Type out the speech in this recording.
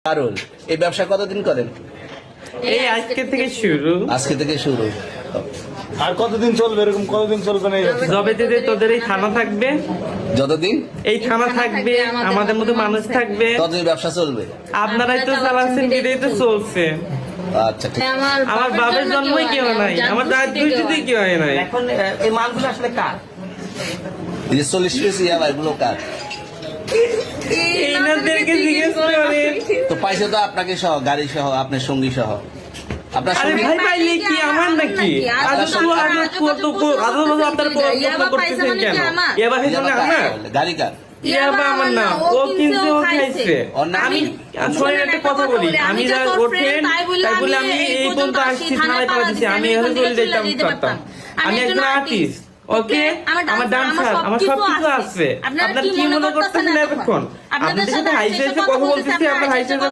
দারুণ। এই ব্যবসা কতদিন করেন? এই আজকে থেকে শুরু। আর কতদিন চলবে? এরকম কতদিন চলবে না? যবে থেকে তোদের এই থানা থাকবে, যতদিন এই থানা থাকবে, আমাদের মতো মানুষ থাকবে, ততদিন ব্যবসা চলবে। আপনারাই তো চালাচ্ছেন, বিদেই তো চলছে। আচ্ছা ঠিক। আমার বাবার জন্মই কেউ নাই, আমার দাদ দুইটিতেই কেউ হয় নাই। এখন এই মালগুলো আসলে কার? এই যে 40 পিস ইয়াবা এগুলো কার? এইনাদেরকে জিজ্ঞেস করেন। তো পাইছে তো আপনাকে সহ, গাড়ি সহ, আপনার সঙ্গী সহ। আপনার আরে সঙ্গী ভাই পাইলে কি আমার নাকি? আপনার করতেছেন কেন? এবার ইয়াবা কার? আমার গাড়ি কার? ইয়াবা আমার না, ও কিনছে, ও খাইছে। আমি শোনেন একটা কথা বলি, আমি যা ওঠেন তাই বলে আমি এই পর্যন্ত আসছি, থানায় পাওয়া দিচ্ছি, আমি এভাবে চলে যেতাম পারতাম। আমি একজন আর্টিস্ট, ওকে, আমার ডান্সার, আমার সবকিছু আছে। আপনার কি মনে করতেছেন এতক্ষণ? আপনাদের সাথে হাইসে কথা বলতেছি, আপনার হাইসে